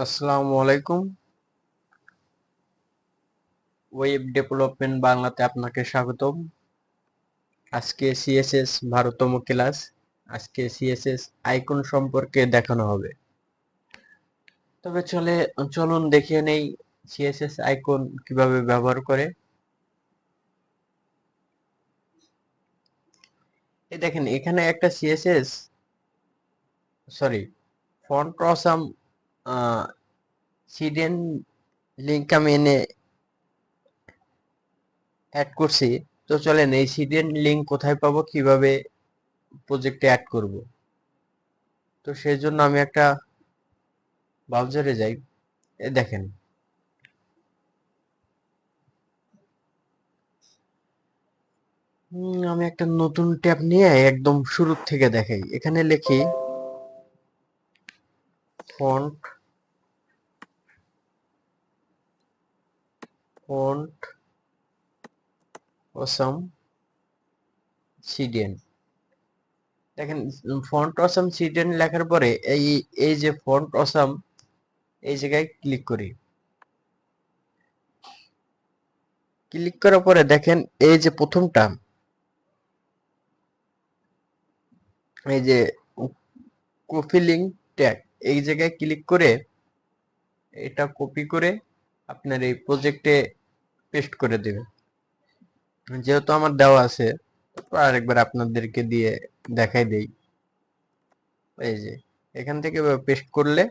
আসসালামু আলাইকুম। Web development বাংলাতে আপনাকে স্বাগতম। আজকে সিএসএস 12তম ক্লাস। আজকে সিএসএস আইকন সম্পর্কে দেখানো হবে। তবে চলুন দেখিয়ে নেই সিএসএস আইকন কিভাবে ব্যবহার করে। এই দেখেন, এখানে একটা সিএসএস ফন্ট অসাম সিডেন লিংক আমি এনে অ্যাড করছি। তো চলেন এই সিডেন লিংক কোথায় পাবো, কিভাবে প্রজেক্টে অ্যাড করব। তো সেই জন্য আমি একটা ব্রাউজারে যাই। দেখেন, আমি একটা নতুন ট্যাব নিয়ে একদম শুরু থেকে দেখাই। এখানে লিখি ফন্ট ফন্ট অসাম সিডেন। দেখেন, ফন্ট অসাম সিডেন লেখার পরে এই এই যে ফন্ট অসাম, এই জায়গায় ক্লিক করি। ক্লিক করার পরে দেখেন এই যে প্রথমটা, এই যে কপি লিঙ্ক ট্যাগ, এই জায়গায় ক্লিক করে এটা কপি করে আপনার এই প্রজেক্টে পেস্ট করে দেবে। যেহেতু আমার দেওয়া আছে, আরেকবার আপনাদেরকে দিয়ে দেখাই দেই। এই যে এখান থেকে পেস্ট করলে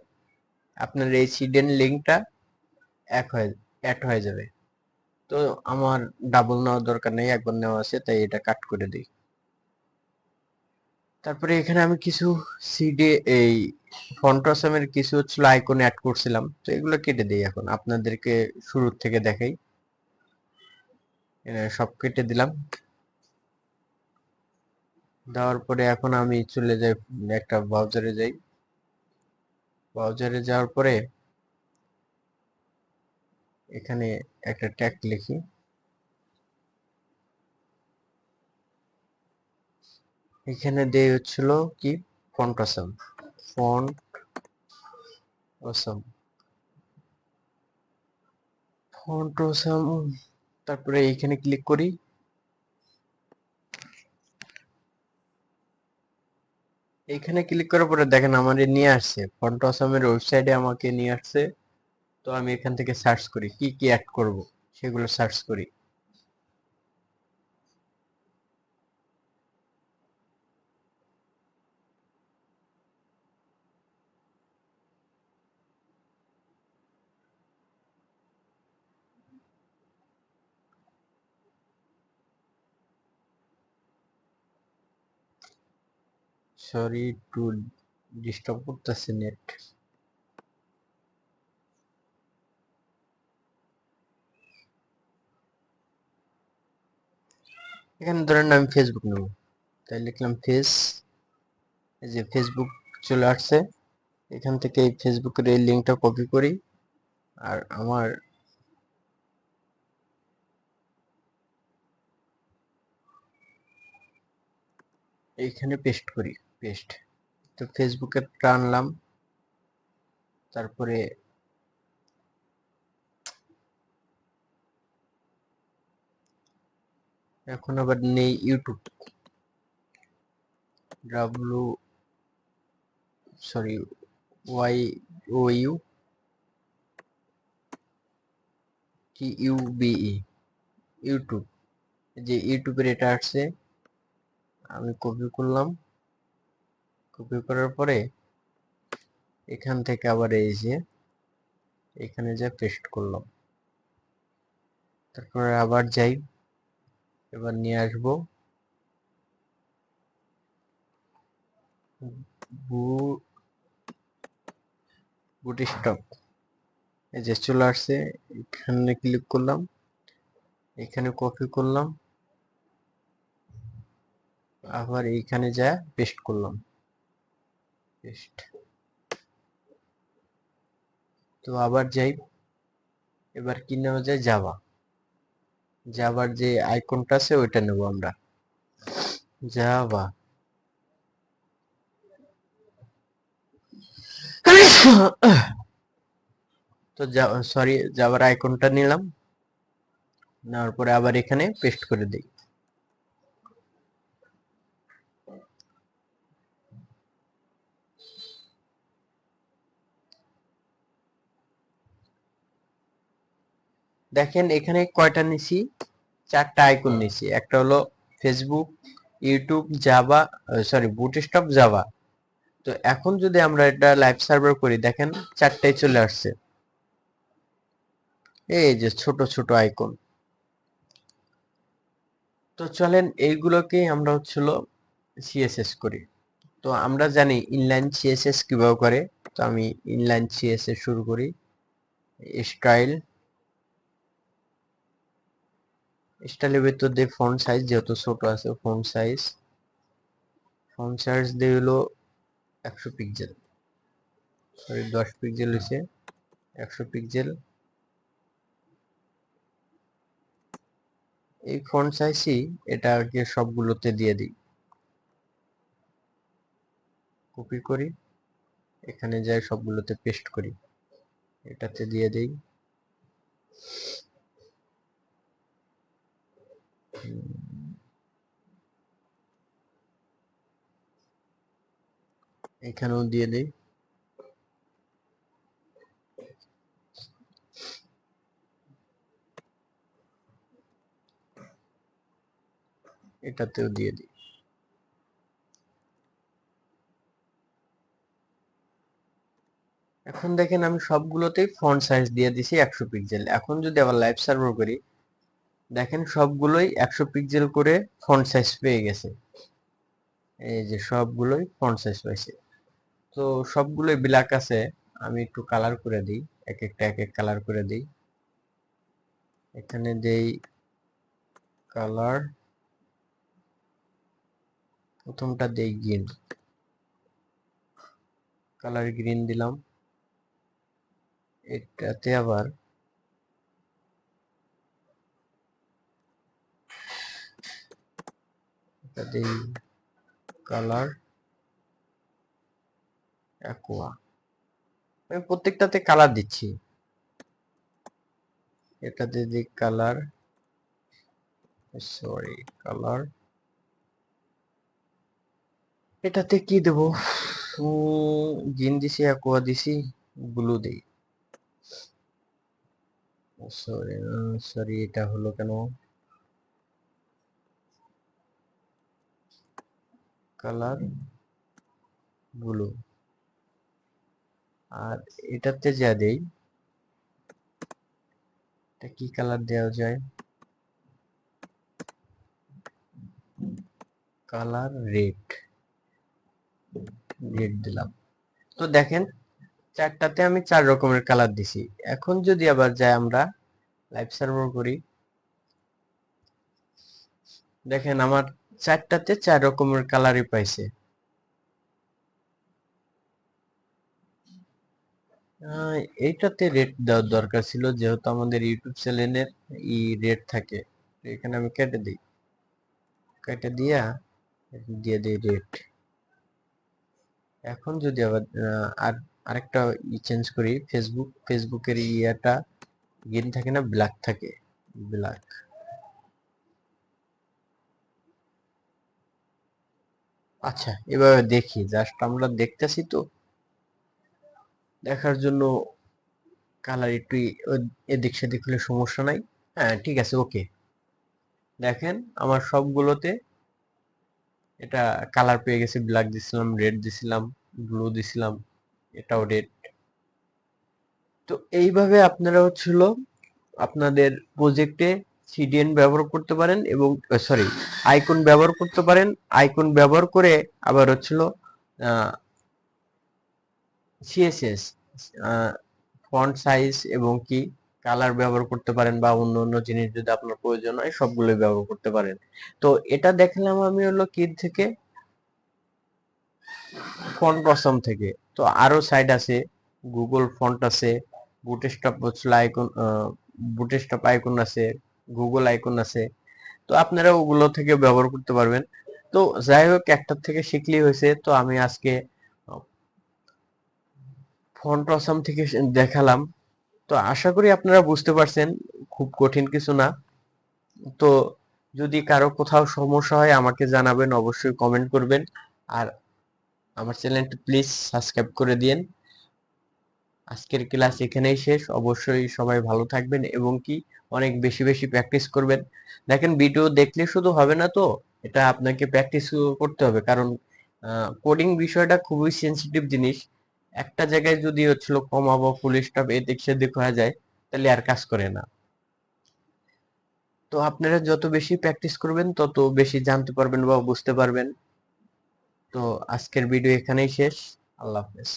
আপনার এই সিডেন লিঙ্কটা অ্যাড হয়ে যাবে। তো আমার ডাবল নেওয়ার দরকার নেই, একবার নেওয়া আছে, তাই এটা কাট করে দিই। তারপরে এখানে আমি কিছু সিডি এই ফন্টসামের কিছু হচ্ছিল আইকন অ্যাড করছিলাম, তো এগুলো কেটে দিই। এখন আপনাদেরকে শুরু থেকে দেখাই। সব কেটে দিলাম। দেওয়ার পরে এখন আমি চলে যাই একটা ব্রাউজারে যাই। ব্রাউজারে যাওয়ার পরে এখানে একটা ট্যাগ লিখি। এখানে দেই হচ্ছিল কি font awesome, font awesome, font awesome. তারপরে এইখানে ক্লিক করি। এইখানে ক্লিক করার পরে দেখেন আমার নিয়ে আসছে, ফন্ট অসামের ওয়েবসাইটে আমাকে নিয়ে আসছে। তো আমি এখান থেকে সার্চ করি কি কি অ্যাড করব, সেগুলো সার্চ করি। সরি টু ডিস্টার্ব করতেছে নেট। এখানে ধরেন আমি ফেসবুক নেব, তাই লিখলাম ফেস। এই যে ফেসবুক চলে আসছে। এখান থেকে এই ফেসবুকের এই লিঙ্কটা কপি করি আর আমার এইখানে পেস্ট করি। পেস্ট। তো ফেসবুকে টানলাম। তারপরে এখন আবার নেই YouTube, W sorry Y O U T U B E, YouTube. যে ইউটিউবের এটা আসছে, আমি কপি করলাম। কপি করার পরে এখান থেকে আবার এই যে এখানে যা পেস্ট করলাম। তারপরে আবার যাই, এবার নিয়ে আসবো বুটস্ট্র্যাপ। এই যে চলে আসছে, এখানে ক্লিক করলাম, এখানে কপি করলাম, আবার এইখানে যা পেস্ট করলাম। পেস্ট। তো আবার যাই, এবার কি নেওয়া যায়, জাভা। জাভার যে আইকনটা আছে ওইটা নেব আমরা, জাভা। তো সরি, জাভার আইকনটা নিলাম, নেওয়ার পরে আবার এখানে পেস্ট করে দিই। দেখেন এখানে কয়টা নিছি, 4টা আইকন নিছি। একটা হলো Facebook, YouTube, Java, sorry bootstrap, Java. তো এখন যদি আমরা এটা লাইভ সার্ভার করি, দেখেন 4টাই চলে আসছে, এই যে ছোট ছোট আইকন। তো চলেন এইগুলোকে আমরা হচ্ছিল সিএসএস করি। তো আমরা জানি ইনলাইন সিএসএস কিভাবে করে। তো আমি ইনলাইন সিএসএস শুরু করি। স্টাইলের ভিতর দিয়ে ফন্ট সাইজ যেহেতু ছোট আছে, ফন্ট সাইজ দিয়ে হলো 100 পিক্সেল, সরি 10 পিক্সেল হয়েছে, 100 পিক্সেল। এই ফন্ট সাইজই এটাকে সবগুলোতে দিয়ে দিই, কপি করি, এখানে যাই সবগুলোতে পেস্ট করি, এটাতে দিয়ে দিই। এখানেও দিয়ে দিই। এটাতেও দিয়ে দিই। এখন দেখেন আমি সবগুলোতেই ফন্ট সাইজ দিয়ে দিছি 100 পিক্সেল। এখন যদি আবার লাইভ সার্ভার করি, দেখেন সবগুলোই 100 পিক্সেল করে ফন্ট সাইজ পেয়ে গেছে। এই যে সবগুলোই ফন্ট সাইজ পাইছে। তো সবগুলোই ব্ল্যাক আছে, আমি একটু কালার করে দিই, এক একটা এক এক কালার করে দিই। এখানে দেই কালার, প্রথমটা দেই গ্রিন, কালার গ্রিন দিলাম। এটাতে আবার এটা দেই কালার অ্যাকোয়া। আমি প্রত্যেকটাতে কালার দিচ্ছি। এটাতে দিই কালার, সরি কালার, এটাতে কি দেব, গ্রিন দিছি, অ্যাকোয়া দিছি, ব্লু দেই। সরি সরি, এটা হলো কেন, কালার ব্লু। আর এটাতে যা দেই, এটা কি কালার দেওয়া যায়, কালার রেড, রেড দিলাম। তো দেখেন 4টাতে আমি 4 রকমের কালার দিছি। এখন যদি আবার যাই আমরা লাইভ সার্ভার করি, দেখেন আমার 4টাতে 4 রকমের কালারই পাইছে। এইটাতে রেড দেওয়ার দরকার ছিল, যেহেতু আমাদের ইউটিউব চ্যানেলের রেড থাকে। এখানে আমি কেটে দিই, কেটে দিয়া দিয়ে দিই রেড। এখন যদি আবার আরেকটা চেঞ্জ করি, ফেসবুকের ইয়াটা গ্রিন থাকে না, ব্ল্যাক থাকে, ব্ল্যাক। আচ্ছা এভাবে দেখি, জাস্ট আমরা দেখতেছি তো, দেখার জন্য কালার একটু এদিক সেদিক হলে সমস্যা নাই। হ্যাঁ ঠিক আছে, ওকে। দেখেন আমার সবগুলোতে এটা কালার পেয়ে গেছে, ব্ল্যাক দিছিলাম, রেড দিছিলাম, ব্লু দিছিলাম, এটাও রেড। তো এইভাবে আপনারা হচ্ছিল আপনাদের প্রজেক্টে সিডিএন ব্যবহার করতে পারেন, এবং সরি আইকন ব্যবহার করতে পারেন। আইকন ব্যবহার করে আবার হচ্ছিল সিএসএস, ফন্ট সাইজ এবং কি কালার ব্যবহার করতে পারেন, বা অন্য অন্য জিনিস যদি আপনার প্রয়োজন হয় সবগুলোই ব্যবহার করতে পারেন। তো এটা দেখলাম আমি হলো কি থেকে, ফন্ট অসম থেকে। তো আরো সাইট আছে, গুগল ফন্ট আছে, বুটস্ট্র্যাপ আইকন, বুটস্ট্র্যাপ আইকন আছে, গুগল আইকন আছে। তো আপনারা ওগুলো থেকে ব্যবহার করতে পারবেন। তো যাই হোক, একটার থেকে শিখলেই হয়েছে। তো আমি আজকে ফন্ট অসম থেকে দেখালাম তো আশা করি আপনারা বুঝতে পারছেন, খুব কঠিন কিছু না। তো যদি কারো কোথাও সমস্যা হয় আমাকে জানাবেন, অবশ্যই কমেন্ট করবেন। আর আমার চ্যানেলটি প্লিজ সাবস্ক্রাইব করে দিন। আজকের ক্লাস এখানেই শেষ। অবশ্যই সবাই ভালো থাকবেন এবং কি অনেক বেশি বেশি প্র্যাকটিস করবেন। দেখেন, ভিডিও দেখলে শুধু হবে না, তো এটা আপনাকে প্র্যাকটিস করতে হবে, কারণ কোডিং বিষয়টা খুবই সেনসিটিভ জিনিস। একটা জায়গায় যদি হচ্ছিল কমা বা ফুল স্টপ এদিক সেদিক হয়ে যায়, তাহলে আর কাজ করে না। তো আপনারা যত বেশি প্র্যাকটিস করবেন তত বেশি জানতে পারবেন বা বুঝতে পারবেন। তো আজকের ভিডিও এখানেই শেষ। আল্লাহ হাফেজ।